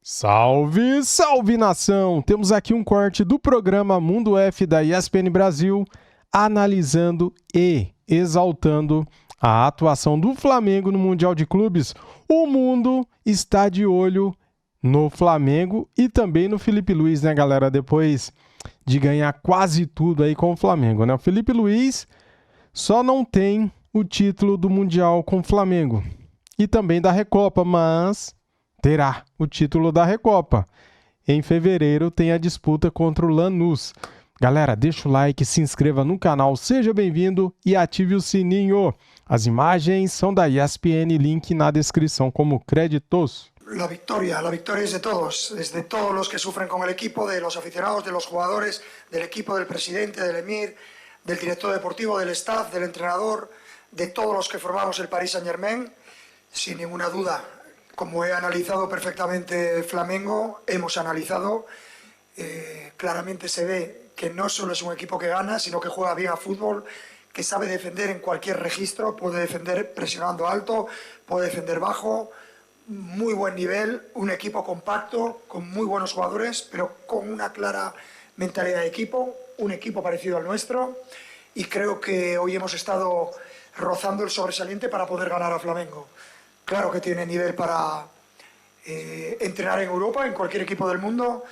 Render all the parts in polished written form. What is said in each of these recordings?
Salve, salve nação! Temos aqui um corte do programa Mundo F da ESPN Brasil, analisando e exaltando a atuação do Flamengo no Mundial de Clubes. O mundo está de olho no Flamengo e também no Felipe Luiz, né, galera? Depois de ganhar quase tudo aí com o Flamengo, né? O Felipe Luiz só não tem o título do Mundial com o Flamengo e também da Recopa, mas terá o título da Recopa. Em fevereiro tem a disputa contra o Lanús. Galera, deixa o like, se inscreva no canal, seja bem-vindo e ative o sininho. As imagens são da ESPN, link na descrição como créditos. La victoria es de todos, desde todos los que sufren con el equipo, de los aficionados, de los jugadores, del equipo, del presidente, del emir, del director deportivo, del staff, del entrenador, de todos los que formamos el Paris Saint-Germain. Sin ninguna duda, como he analizado perfectamente Flamengo, hemos analizado, claramente se ve que no solo es un equipo que gana, sino que juega bien a fútbol, que sabe defender en cualquier registro, puede defender presionando alto, puede defender bajo. Muy buen nivel, un equipo compacto, con muy buenos jugadores, pero con una clara mentalidad de equipo, un equipo parecido al nuestro, y creo que hoy hemos estado rozando el sobresaliente para poder ganar a Flamengo. Claro que tiene nivel para entrenar en Europa, en cualquier equipo del mundo,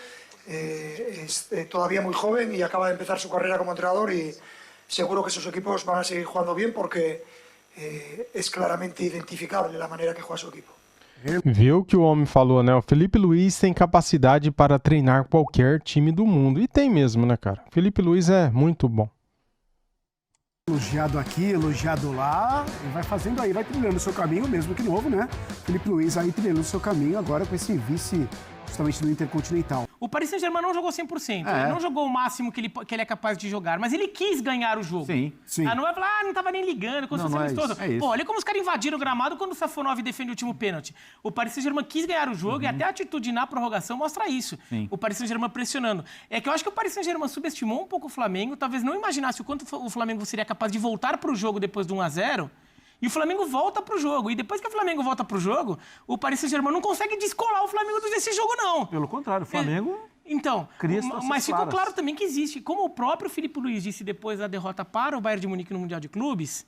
es todavía muy joven y acaba de empezar su carrera como entrenador y seguro que sus equipos van a seguir jugando bien porque es claramente identificable la manera que juega su equipo. Viu o que o homem falou, né? O Felipe Luiz tem capacidade para treinar qualquer time do mundo. E tem mesmo, né, cara? O Felipe Luiz é muito bom. Elogiado aqui, elogiado lá, e vai fazendo aí, vai trilhando o seu caminho, mesmo que novo, né? Felipe Luiz aí trilhando o seu caminho agora com esse vice justamente no Intercontinental. O Paris Saint-Germain não jogou 100%, ele não jogou o máximo que ele é capaz de jogar, mas ele quis ganhar o jogo. Sim. Ah, não vai falar, não tava nem ligando, como se fosse amistoso. Pô, olha como os caras invadiram o gramado quando o Safonov defende o último pênalti. O Paris Saint-Germain quis ganhar o jogo e até a atitude na prorrogação mostra isso. Sim. O Paris Saint-Germain pressionando. É que eu acho que o Paris Saint-Germain subestimou um pouco o Flamengo, talvez não imaginasse o quanto o Flamengo seria capaz de voltar pro jogo depois do 1-0. E o Flamengo volta pro jogo. E depois que o Flamengo volta pro jogo, o Paris Saint-Germain não consegue descolar o Flamengo desse jogo, não. Pelo contrário, o Flamengo Então, cria situações mas ficou claras. claro também que existe, como o próprio Felipe Luiz disse depois da derrota para o Bayern de Munique no Mundial de Clubes,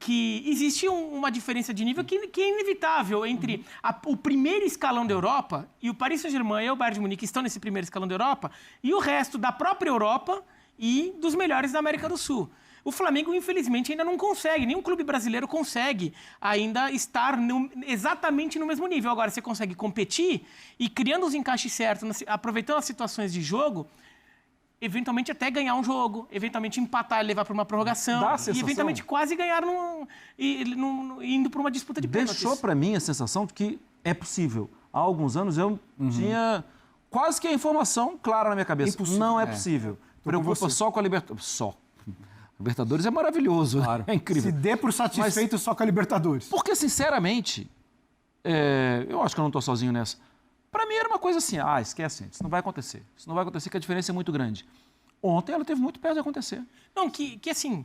que existe uma diferença de nível que é inevitável entre o primeiro escalão da Europa, e o Paris Saint-Germain e o Bayern de Munique estão nesse primeiro escalão da Europa, e o resto da própria Europa e dos melhores da América do Sul. O Flamengo, infelizmente, ainda não consegue, nenhum clube brasileiro consegue ainda estar exatamente no mesmo nível. Agora, você consegue competir e criando os encaixes certos, aproveitando as situações de jogo, eventualmente até ganhar um jogo, eventualmente empatar e levar para uma prorrogação, Dá a e sensação. eventualmente quase ganhar indo para uma disputa de pênaltis. Deixou para mim a sensação de que é possível. Há alguns anos eu tinha quase que a informação clara na minha cabeça. Impossível. Não é possível. Preocupa só com a Libertadores. Só. Libertadores é maravilhoso, Claro. é incrível. Se dê por satisfeito só com a Libertadores. Porque, sinceramente, eu acho que eu não estou sozinho nessa. Para mim era uma coisa assim, esquece, isso não vai acontecer. Isso não vai acontecer, que a diferença é muito grande. Ontem ela teve muito perto de acontecer. Não, que assim,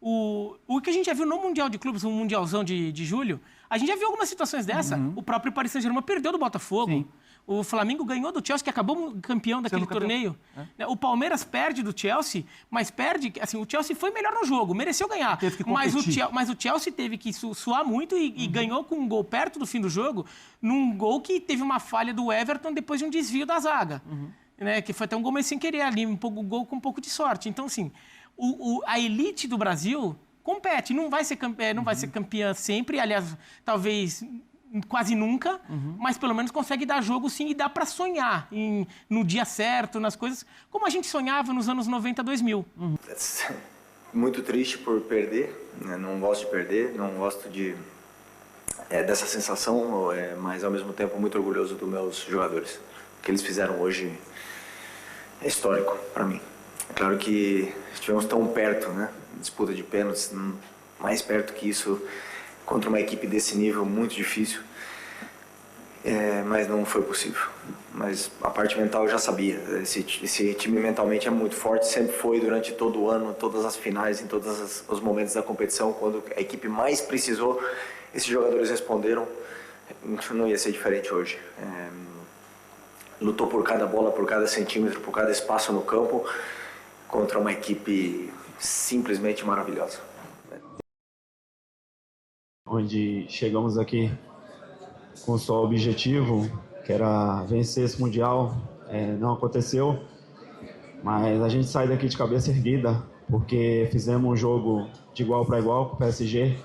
o que a gente já viu no Mundial de Clubes, no Mundialzão de julho, a gente já viu algumas situações dessa. O próprio Paris Saint-Germain perdeu do Botafogo. Sim. O Flamengo ganhou do Chelsea, que acabou campeão daquele torneio. O Palmeiras perde do Chelsea, mas perde... Assim, o Chelsea foi melhor no jogo, mereceu ganhar. Teve que mas competir. o Chelsea teve que suar muito e ganhou com um gol perto do fim do jogo, num gol que teve uma falha do Everton depois de um desvio da zaga. Né, que foi até um gol meio sem querer ali, um gol com um pouco de sorte. Então, assim, a elite do Brasil compete, não vai ser campeã sempre, aliás, talvez quase nunca, mas pelo menos consegue dar jogo sim e dá para sonhar no dia certo, nas coisas, como a gente sonhava nos anos 90, 2000. Muito triste por perder, né? Não gosto de perder, não gosto dessa sensação, mas ao mesmo tempo muito orgulhoso dos meus jogadores. O que eles fizeram hoje é histórico para mim. É claro que estivemos tão perto, né? Disputa de pênaltis, mais perto que isso, contra uma equipe desse nível muito difícil, mas não foi possível. Mas a parte mental eu já sabia, esse time mentalmente é muito forte, sempre foi durante todo o ano, todas as finais, em todos os momentos da competição, quando a equipe mais precisou, esses jogadores responderam, não ia ser diferente hoje. lutou por cada bola, por cada centímetro, por cada espaço no campo, contra uma equipe simplesmente maravilhosa. Onde chegamos aqui com só o objetivo, que era vencer esse Mundial, não aconteceu, mas a gente sai daqui de cabeça erguida, porque fizemos um jogo de igual para igual com o PSG,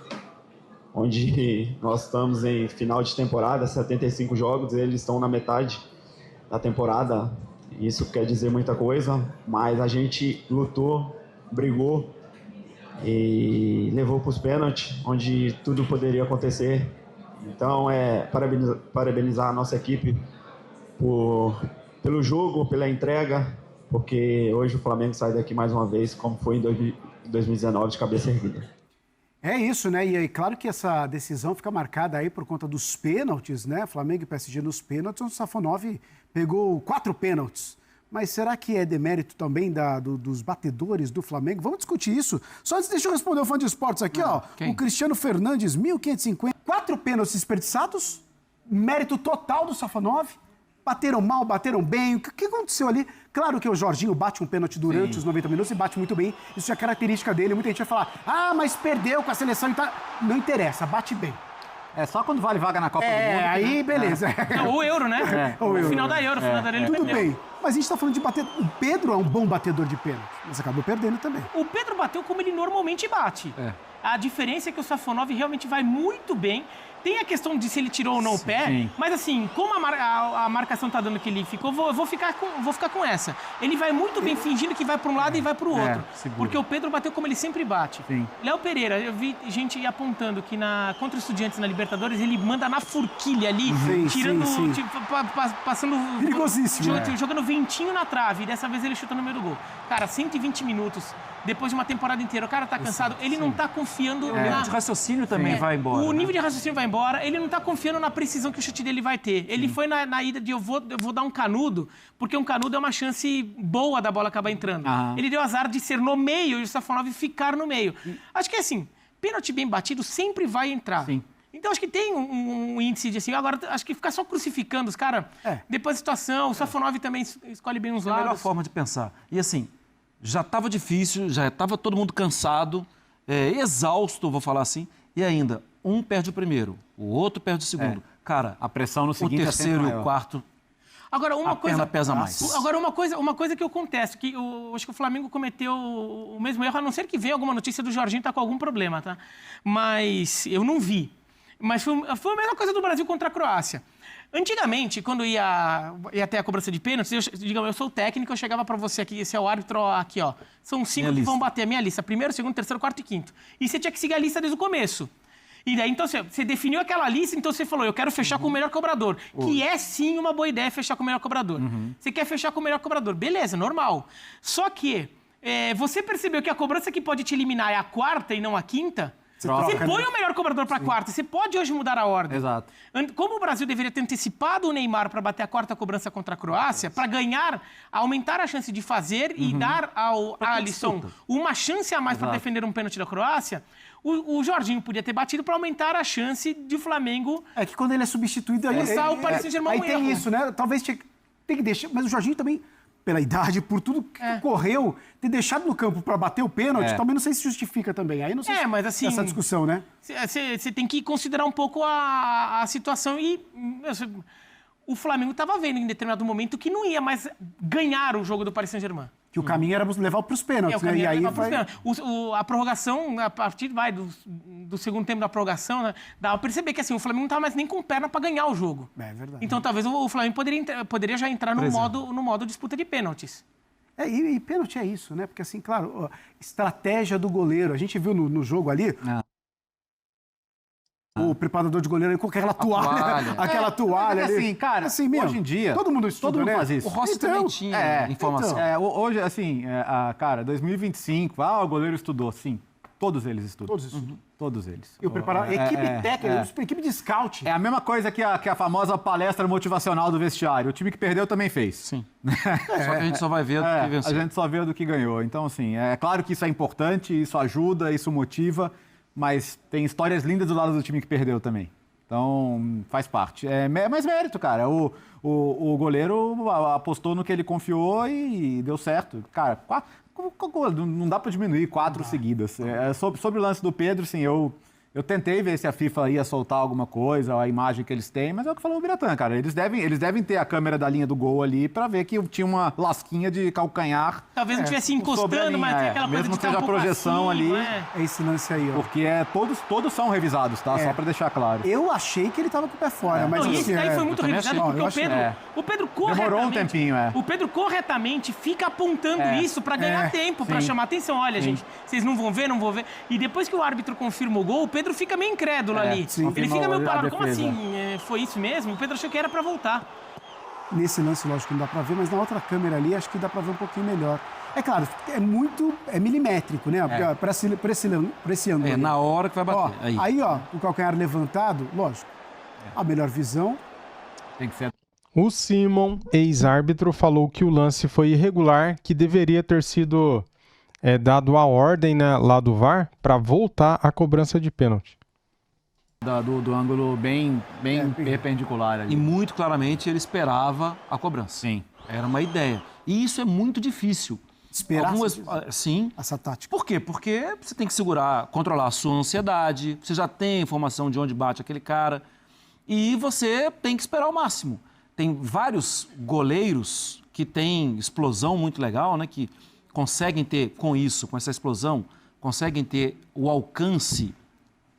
onde nós estamos em final de temporada, 75 jogos, eles estão na metade da temporada. Isso quer dizer muita coisa, mas a gente lutou, brigou e levou para os pênaltis, onde tudo poderia acontecer. Então, parabenizar a nossa equipe pelo jogo, pela entrega, porque hoje o Flamengo sai daqui mais uma vez, como foi em 2019, de cabeça erguida. É isso, né? E aí, claro que essa decisão fica marcada aí por conta dos pênaltis, né? Flamengo e PSG nos pênaltis, o Safonov pegou 4 pênaltis. Mas será que é demérito também dos batedores do Flamengo? Vamos discutir isso. Só antes, deixa eu responder o fã de esportes aqui, ó. Quem? O Cristiano Fernandes, 1550. 4 pênaltis desperdiçados, mérito total do Safonov. Bateram mal, bateram bem. O que aconteceu ali? Claro que o Jorginho bate um pênalti durante os 90 minutos e bate muito bem. Isso é característica dele. Muita gente vai falar, mas perdeu com a seleção e tá... Não interessa, bate bem. É só quando vale vaga na Copa do Mundo. Aí beleza. Não, o Euro, né? O Euro. Final da Euro, final da Euro. Tudo bem. Mas a gente tá falando de bater... O Pedro é um bom batedor de pênalti, mas acabou perdendo também. O Pedro bateu como ele normalmente bate. A diferença é que o Safonov realmente vai muito bem. Tem a questão de se ele tirou ou não o pé, mas assim, como a marcação tá dando que ele ficou, vou ficar com essa. Ele vai muito bem fingindo que vai para um lado e vai para o outro. Porque o Pedro bateu como ele sempre bate. Léo Pereira, eu vi gente apontando que contra os Estudiantes na Libertadores, ele manda na forquilha ali, tirando, tipo, passando... Perigosíssimo. Jogando ventinho na trave, e dessa vez ele chuta no meio do gol. Cara, 120 minutos, depois de uma temporada inteira, o cara tá cansado, ele não tá confiando... O nível de raciocínio também vai embora. O nível de raciocínio vai embora, ele não tá confiando na precisão que o chute dele vai ter. Ele foi na ida de eu vou dar um canudo, porque um canudo é uma chance boa da bola acabar entrando. Ele deu azar de ser no meio e o Safonov ficar no meio. Acho que assim, pênalti bem batido sempre vai entrar. Então acho que tem um índice de assim, agora acho que ficar só crucificando os caras, depois da situação, o Safonov também escolhe bem os lados. É a melhor forma de pensar. E assim, já estava difícil, já estava todo mundo cansado, exausto, vou falar assim, e ainda, um perde o primeiro, o outro perde o segundo. Cara, a pressão no seguinte o terceiro e o quarto, agora, a perna pesa mais. Agora, uma coisa que eu contesto, que acho que o Flamengo cometeu o mesmo erro, a não ser que venha alguma notícia do Jorginho tá com algum problema, tá? Mas eu não vi. Mas foi a mesma coisa do Brasil contra a Croácia. Antigamente, quando ia ter a cobrança de pênaltis, digamos, eu sou o técnico, eu chegava para você aqui, esse é o árbitro aqui, ó. São 5 que vão bater a minha lista. Primeiro, segundo, terceiro, quarto e quinto. E você tinha que seguir a lista desde o começo. E daí, então, você definiu aquela lista, então você falou, eu quero fechar com o melhor cobrador. Que é, sim, uma boa ideia fechar com o melhor cobrador. Você quer fechar com o melhor cobrador. Beleza, normal. Só que você percebeu que a cobrança que pode te eliminar é a quarta e não a quinta? Você põe o melhor cobrador para a quarta. Você pode hoje mudar a ordem. Exato. Como o Brasil deveria ter antecipado o Neymar para bater a quarta cobrança contra a Croácia, para ganhar, aumentar a chance de fazer e dar ao Alisson uma chance a mais para defender um pênalti da Croácia, o Jorginho podia ter batido para aumentar a chance de o Flamengo... É que quando ele é substituído... Forçar o Paris Saint-Germain aí tem isso, né? Talvez tem que deixar... Mas o Jorginho também... Pela idade, por tudo que ocorreu, ter deixado no campo para bater o pênalti, também não sei se justifica também. Aí não sei se mas assim, essa discussão, né? Você tem que considerar um pouco a situação e o Flamengo estava vendo em determinado momento que não ia mais ganhar o jogo do Paris Saint-Germain. Que o caminho era levar para os pênaltis, né? E aí a prorrogação, a partir do segundo tempo da prorrogação, né, dá para perceber que assim, o Flamengo não estava mais nem com perna para ganhar o jogo. É verdade. Então talvez o Flamengo poderia já entrar no modo disputa de pênaltis. E pênalti é isso, né? Porque assim, claro, estratégia do goleiro. A gente viu no jogo ali... O preparador de goleiro com aquela toalha. Aquela toalha ali. Assim, cara, hoje em dia... Todo mundo estuda, né? faz isso. O Rossi também tinha informação. Hoje, assim, cara, 2025, o goleiro estudou. Sim, todos eles estudam. Todos eles. E o preparador... Equipe técnica, equipe de scout. É a mesma coisa que a famosa palestra motivacional do vestiário. O time que perdeu também fez. Sim. Só que a gente só vai ver do que venceu. A gente só vê do que ganhou. Então, assim, é claro que isso é importante, isso ajuda, isso motiva... Mas tem histórias lindas do lado do time que perdeu também. Então, faz parte. Mas mérito, cara. O goleiro apostou no que ele confiou e deu certo. Cara, não dá para diminuir 4 seguidas. Sobre o lance do Pedro, sim, eu tentei ver se a FIFA ia soltar alguma coisa, a imagem que eles têm, mas é o que falou o Biratã, cara. Eles devem ter a câmera da linha do gol ali para ver que tinha uma lasquinha de calcanhar. Talvez não estivesse encostando, mas tem aquela coisa mesmo de que seja a projeção ali. É esse lance aí, ó. Porque todos são revisados, tá? Só para deixar claro. Eu achei que ele tava com o pé fora, mas Não, e assim, esse daí foi muito revisado, porque o Pedro corretamente... Demorou um tempinho, O Pedro corretamente fica apontando isso para ganhar tempo, para chamar atenção. Olha, gente, vocês não vão ver. E depois que o árbitro confirma o gol, o Pedro fica meio incrédulo ali. Sim. Ele fica meio parado. Como assim? Foi isso mesmo? O Pedro achou que era para voltar. Nesse lance, lógico, não dá pra ver, mas na outra câmera ali, acho que dá pra ver um pouquinho melhor. É claro, é milimétrico, né? Pra esse ângulo. Na hora que vai bater. Aí, o calcanhar levantado, lógico. A melhor visão. Tem que ser. O Simon, ex-árbitro, falou que o lance foi irregular, que deveria ter sido dado a ordem, né, lá do VAR para voltar à cobrança de pênalti. Do ângulo bem perpendicular ali. E muito claramente ele esperava a cobrança. Sim. Era uma ideia. E isso é muito difícil. Esperar sim. essa tática. Por quê? Porque você tem que controlar a sua ansiedade, você já tem informação de onde bate aquele cara e você tem que esperar o máximo. Tem vários goleiros que têm explosão muito legal, né? Que conseguem ter, com essa explosão, conseguem ter o alcance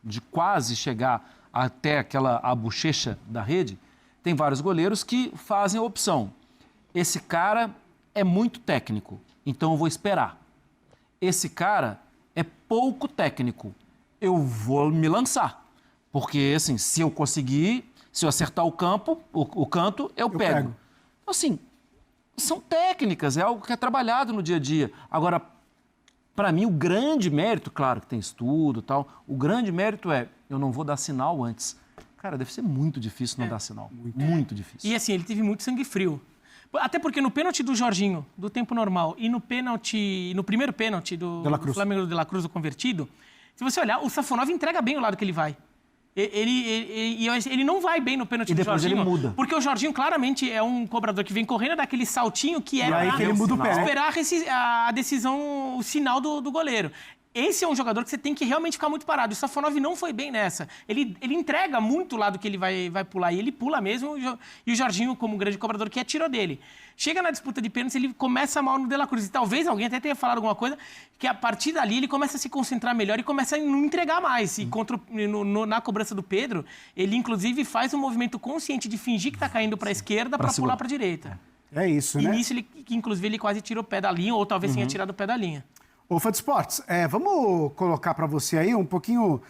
de quase chegar até a bochecha da rede. Tem vários goleiros que fazem a opção. Esse cara é muito técnico, então eu vou esperar. Esse cara é pouco técnico, eu vou me lançar. Porque, assim, se eu acertar o canto, eu pego. Então, assim, são técnicas, é algo que é trabalhado no dia a dia. Agora, para mim, o grande mérito, claro que tem estudo e tal, o grande mérito eu não vou dar sinal antes. Cara, deve ser muito difícil não dar sinal. Muito difícil. E assim, ele teve muito sangue frio. Até porque no pênalti do Jorginho, do tempo normal, e no primeiro pênalti do Flamengo de la Cruz, o convertido, se você olhar, o Safonov entrega bem o lado que ele vai. Ele não vai bem no pênalti do Jorginho. Ele muda. Porque o Jorginho claramente é um cobrador que vem correndo, dá aquele saltinho que é aí que ele muda o pé. Esperar a decisão, o sinal do goleiro. Esse é um jogador que você tem que realmente ficar muito parado. O Safonov não foi bem nessa. Ele entrega muito o lado que ele vai pular. E ele pula mesmo. E o Jorginho, como grande cobrador, que atirou dele. Chega na disputa de pênaltis, ele começa mal no De La Cruz. E talvez alguém até tenha falado alguma coisa, que a partir dali ele começa a se concentrar melhor e começa a não entregar mais. E na cobrança do Pedro, ele inclusive faz um movimento consciente de fingir que está caindo para a esquerda para pular para a direita. É isso, né? E nisso, inclusive, ele quase tira o pé da linha, ou talvez tenha tirado o pé da linha. Ô, Fã de Esportes, vamos colocar para você aí um pouquinho,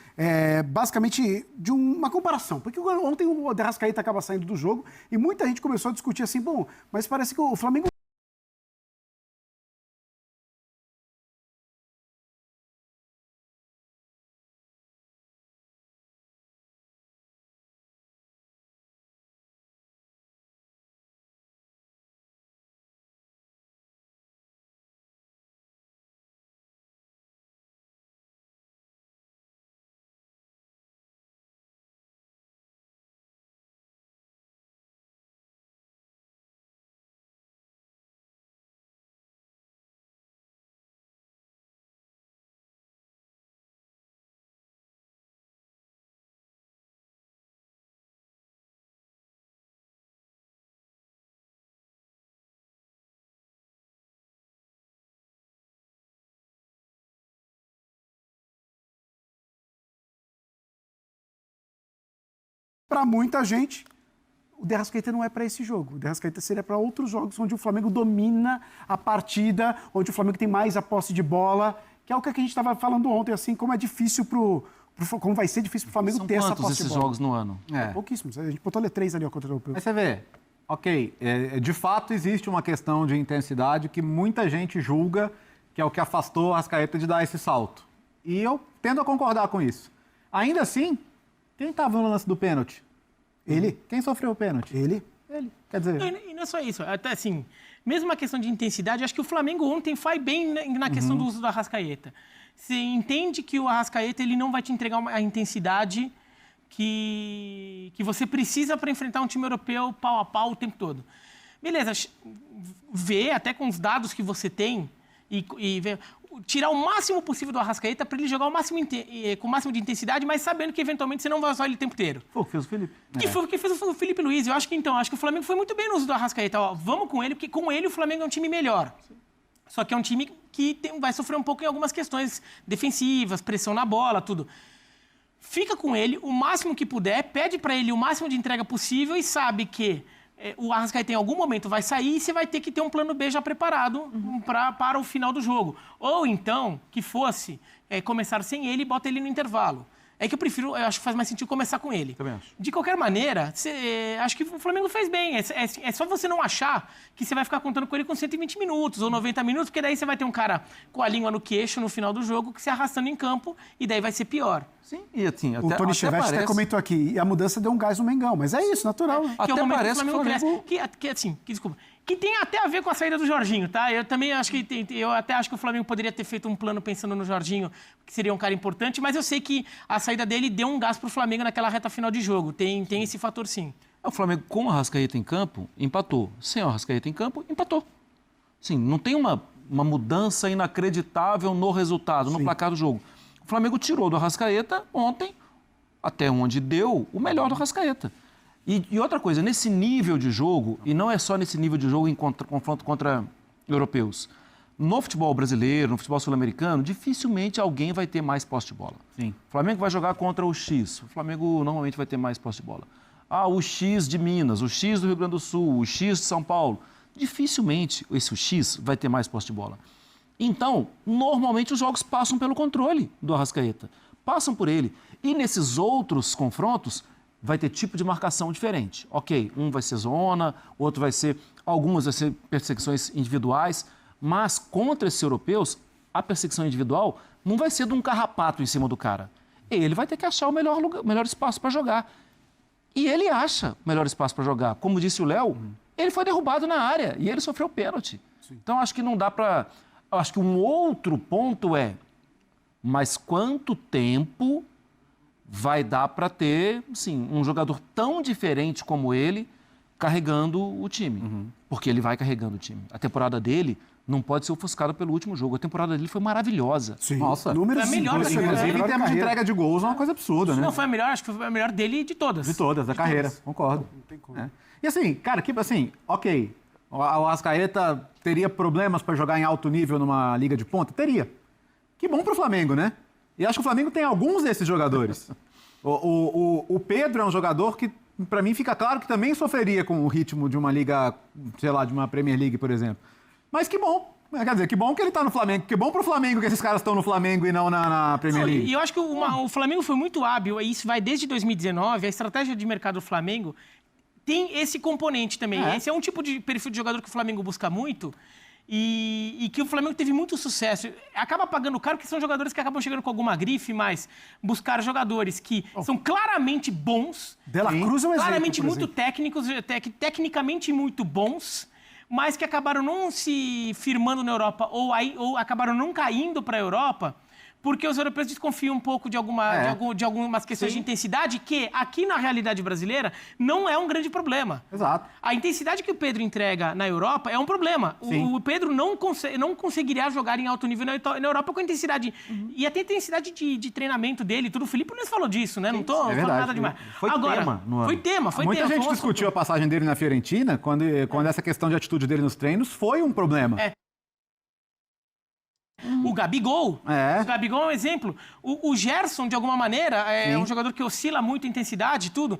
basicamente, de uma comparação. Porque ontem o De Arrascaeta acaba saindo do jogo e muita gente começou a discutir assim, bom, mas parece que o Flamengo... Para muita gente, o De Arrascaeta não é para esse jogo. O De Arrascaeta seria para outros jogos onde o Flamengo domina a partida, onde o Flamengo tem mais a posse de bola, que é o que a gente estava falando ontem, assim, como é difícil como vai ser difícil para o Flamengo ter essa posse de bola. São quantos esses jogos no ano? Pouquíssimos. A gente botou 3 ali contra o europeu. Aí você vê, ok, de fato existe uma questão de intensidade que muita gente julga que é o que afastou o Arrascaeta de dar esse salto. E eu tendo a concordar com isso. Ainda assim, quem estava no lance do pênalti? Ele. Quem sofreu o pênalti? Ele. Quer dizer... E não é só isso. Até assim, mesmo a questão de intensidade, acho que o Flamengo ontem faz bem na questão do uso do Arrascaeta. Você entende que o Arrascaeta ele não vai te entregar a intensidade que você precisa para enfrentar um time europeu pau a pau o tempo todo. Beleza, vê até com os dados que você tem e ver, tirar o máximo possível do Arrascaeta para ele jogar com o máximo de intensidade, mas sabendo que eventualmente você não vai usar ele o tempo inteiro. Foi o que fez o Felipe. Que foi o que fez o Felipe Luiz. Eu acho que o Flamengo foi muito bem no uso do Arrascaeta. Ó, vamos com ele, porque com ele o Flamengo é um time melhor. Só que é um time que vai sofrer um pouco em algumas questões defensivas, pressão na bola, tudo. Fica com ele o máximo que puder, pede para ele o máximo de entrega possível e sabe que o Arrascaeta em algum momento vai sair e você vai ter que ter um plano B já preparado para o final do jogo. Ou então, que fosse começar sem ele e bota ele no intervalo. É que eu acho que faz mais sentido começar com ele. Também acho. De qualquer maneira, acho que o Flamengo fez bem. É só você não achar que você vai ficar contando com ele com 120 minutos ou 90 minutos, porque daí você vai ter um cara com a língua no queixo no final do jogo, que se arrastando em campo, e daí vai ser pior. Sim, e assim, O Tony Chevette até comentou aqui, e a mudança deu um gás no Mengão, mas é isso, natural. Né? Que é o momento parece que o Flamengo que cresce. Que tem até a ver com a saída do Jorginho, tá? Eu também acho que o Flamengo poderia ter feito um plano pensando no Jorginho, que seria um cara importante, mas eu sei que a saída dele deu um gás pro Flamengo naquela reta final de jogo. Tem esse fator, sim. O Flamengo com o Arrascaeta em campo, empatou. Sem o Arrascaeta em campo, empatou. Sim, não tem uma mudança inacreditável no resultado, no placar do jogo. O Flamengo tirou do Arrascaeta ontem, até onde deu, o melhor do Arrascaeta. E outra coisa, nesse nível de jogo, e não é só nesse nível de jogo em confronto contra europeus, no futebol brasileiro, no futebol sul-americano, dificilmente alguém vai ter mais posse de bola. Sim. O Flamengo vai jogar contra o X. O Flamengo normalmente vai ter mais posse de bola. O X de Minas, o X do Rio Grande do Sul, o X de São Paulo. Dificilmente o X vai ter mais posse de bola. Então, normalmente os jogos passam pelo controle do Arrascaeta. Passam por ele. E nesses outros confrontos, vai ter tipo de marcação diferente. Ok, um vai ser zona, outro vai ser... Algumas vai ser perseguições individuais, mas contra esses europeus, a perseguição individual não vai ser de um carrapato em cima do cara. Ele vai ter que achar o melhor espaço para jogar. E ele acha o melhor espaço para jogar. Como disse o Léo, ele foi derrubado na área e ele sofreu pênalti. Sim. Então, acho que não dá para... Acho que um outro ponto mas quanto tempo vai dar para ter, sim, um jogador tão diferente como ele carregando o time? Porque ele vai carregando o time. A temporada dele não pode ser ofuscada pelo último jogo. A temporada dele foi maravilhosa. Sim. Nossa. Números Foi a melhor da impressionantes. Inclusive, em termos de entrega de gols, é uma coisa absurda, né? Não, foi a melhor, acho que foi a melhor dele de todas. De todas, da carreira. Concordo. Não tem como. E assim, cara, ok, o Arrascaeta teria problemas para jogar em alto nível numa liga de ponta? Teria. Que bom pro Flamengo, né? E acho que o Flamengo tem alguns desses jogadores. O Pedro é um jogador que, para mim, fica claro que também sofreria com o ritmo de uma liga, sei lá, de uma Premier League, por exemplo. Mas que bom. Quer dizer, que bom que ele tá no Flamengo. Que bom pro Flamengo que esses caras estão no Flamengo e não na Premier League. E eu acho que o Flamengo foi muito hábil, e isso vai desde 2019, a estratégia de mercado do Flamengo tem esse componente também. Esse é um tipo de perfil de jogador que o Flamengo busca muito e que o Flamengo teve muito sucesso. Acaba pagando caro, porque são jogadores que acabam chegando com alguma grife, mas buscar jogadores que são claramente bons. De La Cruz é um exemplo, claramente por muito exemplo. técnicos, tecnicamente muito bons, mas que acabaram não se firmando na Europa ou acabaram não caindo para a Europa, porque os europeus desconfiam um pouco de algumas questões de intensidade, que aqui na realidade brasileira não é um grande problema. Exato. A intensidade que o Pedro entrega na Europa é um problema. O Pedro não conseguiria jogar em alto nível na Europa com a intensidade. E até a intensidade de treinamento dele, tudo. O Felipe Luiz falou disso, né? Não tô falando nada demais. Foi tema no ano. Foi tema. Muita gente discutiu a passagem dele na Fiorentina quando essa questão de atitude dele nos treinos foi um problema. O Gabigol. O Gabigol é um exemplo. O Gerson, de alguma maneira, é um jogador que oscila muito em intensidade e tudo.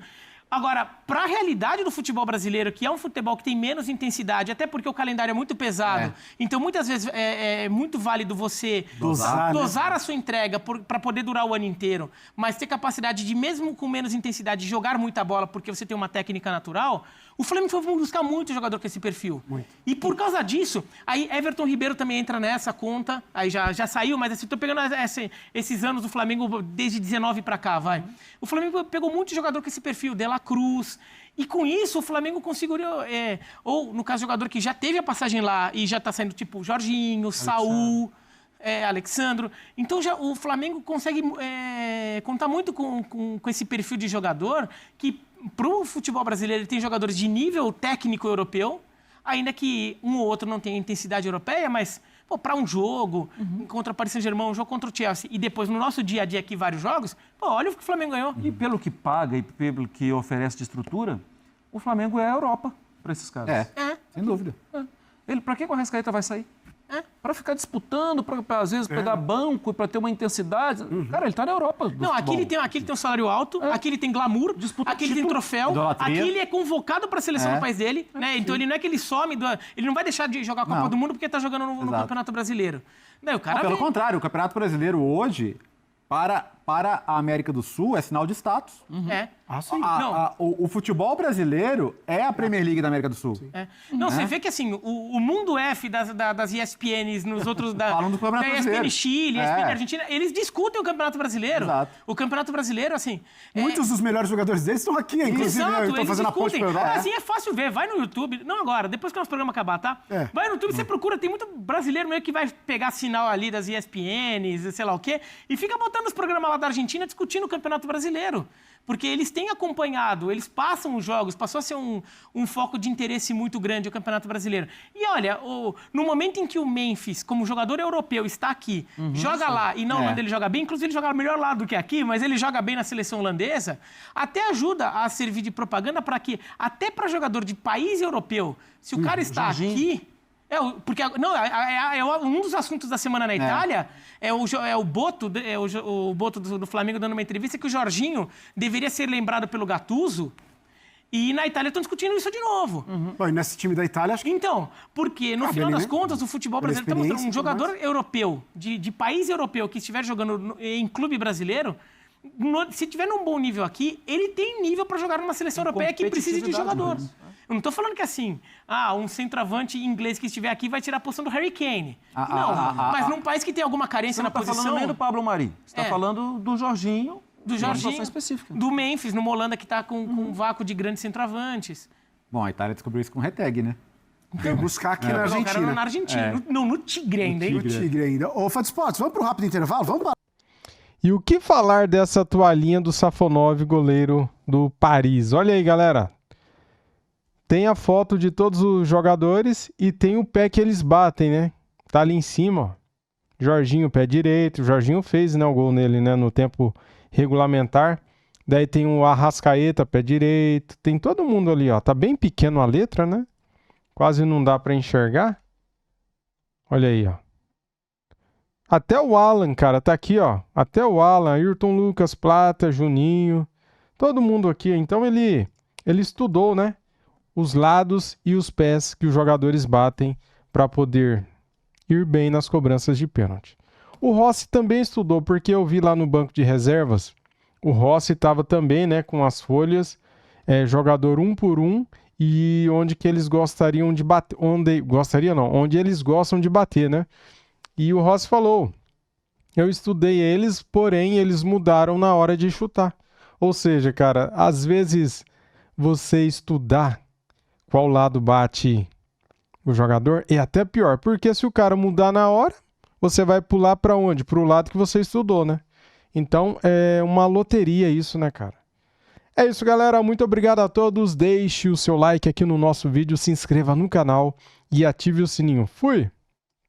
Agora, para a realidade do futebol brasileiro, que é um futebol que tem menos intensidade, até porque o calendário é muito pesado, então muitas vezes é muito válido você dosar a sua entrega para poder durar o ano inteiro, mas ter capacidade de, mesmo com menos intensidade, jogar muita bola porque você tem uma técnica natural. O Flamengo foi buscar muito jogador com esse perfil. Muito. E por causa disso, aí Everton Ribeiro também entra nessa conta, aí já saiu, mas assim, tô pegando esses anos do Flamengo desde 19 para cá, vai. O Flamengo pegou muito jogador com esse perfil, De La Cruz, e com isso o Flamengo conseguiu, ou no caso, jogador que já teve a passagem lá e já tá saindo tipo Jorginho, Saul, Alexandro. Então o Flamengo consegue contar muito com esse perfil de jogador que, para o futebol brasileiro, ele tem jogadores de nível técnico europeu, ainda que um ou outro não tenha intensidade europeia, mas para um jogo contra o Paris Saint-Germain, um jogo contra o Chelsea, e depois no nosso dia a dia aqui vários jogos, olha o que o Flamengo ganhou. E pelo que paga e pelo que oferece de estrutura, o Flamengo é a Europa para esses caras. Sem dúvida. Para que o Arrascaeta vai sair? Para ficar disputando, às vezes pegar banco, para ter uma intensidade. Cara, ele tá na Europa. Não, aqui ele tem um salário alto, aqui ele tem glamour, aqui ele tem troféu, aqui ele é convocado para a seleção do país dele, né? Então ele não é que ele some, ele não vai deixar de jogar a Copa do Mundo porque tá jogando no Campeonato Brasileiro. Não, pelo contrário, o Campeonato Brasileiro hoje, para a América do Sul, é sinal de status. O futebol brasileiro é a Premier League da América do Sul. Não, você vê que assim, o mundo F das ESPNs, nos outros falam do Campeonato ESPN Chile, ESPN Argentina, eles discutem o Campeonato Brasileiro. Exato. O Campeonato Brasileiro, assim... Muitos dos melhores jogadores deles estão aqui, inclusive. Exato, Estão fazendo a ponte pela Europa. Assim é fácil ver, vai no YouTube, não agora, depois que o nosso programa acabar, tá? Vai no YouTube, você procura, tem muito brasileiro meio que vai pegar sinal ali das ESPNs, sei lá o quê, e fica botando os programas lá da Argentina discutindo o Campeonato Brasileiro. Porque eles têm acompanhado, eles passam os jogos, passou a ser um foco de interesse muito grande o Campeonato Brasileiro. E olha, no momento em que o Memphis, como jogador europeu, está aqui, joga lá, e na Holanda ele joga bem, inclusive ele joga melhor lá do que aqui, mas ele joga bem na seleção holandesa, até ajuda a servir de propaganda para que, até para jogador de país europeu, se o cara está aqui... Porque um dos assuntos da semana na Itália é o Boto do Flamengo dando uma entrevista que o Jorginho deveria ser lembrado pelo Gattuso, e na Itália estão discutindo isso de novo. Bom, e nesse time da Itália, acho que... Então, porque no final das contas o futebol brasileiro está mostrando um jogador europeu, de país europeu, que estiver jogando em clube brasileiro, se tiver num bom nível aqui, ele tem nível para jogar numa seleção europeia que precisa de jogador. Eu não estou falando que assim, um centroavante inglês que estiver aqui vai tirar a posição do Harry Kane. Mas num país que tem alguma carência na posição... Você não está falando nem do Pablo Mari, você está falando do Jorginho, específica. Do Memphis, numa Holanda que está com um vácuo de grandes centroavantes. Bom, a Itália descobriu isso com o Reteg, né? Tem que buscar aqui na Argentina. Cara, na Argentina. Não, no Tigre ainda, hein? No Tigre ainda. Ô, Fad Sports, vamos para o rápido intervalo? Vamos para... E o que falar dessa toalhinha do Safonov, goleiro do Paris? Olha aí, galera. Tem a foto de todos os jogadores e tem o pé que eles batem, né? Tá ali em cima, ó. Jorginho, pé direito. O Jorginho fez, né, o gol nele, né, no tempo regulamentar. Daí tem o Arrascaeta, pé direito. Tem todo mundo ali, ó. Tá bem pequeno a letra, né? Quase não dá pra enxergar. Olha aí, ó. Até o Alan, cara, tá aqui, ó. Até o Alan, Ayrton Lucas, Plata, Juninho. Todo mundo aqui. Então ele estudou, né? Os lados e os pés que os jogadores batem para poder ir bem nas cobranças de pênalti. O Rossi também estudou, porque eu vi lá no banco de reservas, o Rossi estava também, né, com as folhas, jogador um por um, e onde que eles gostariam de bater, onde eles gostam de bater, né? E o Rossi falou, eu estudei eles, porém eles mudaram na hora de chutar. Ou seja, cara, às vezes você estudar qual lado bate o jogador é até pior, porque se o cara mudar na hora, você vai pular para onde? Para o lado que você estudou, né? Então é uma loteria isso, né, cara? É isso, galera. Muito obrigado a todos. Deixe o seu like aqui no nosso vídeo, se inscreva no canal e ative o sininho. Fui!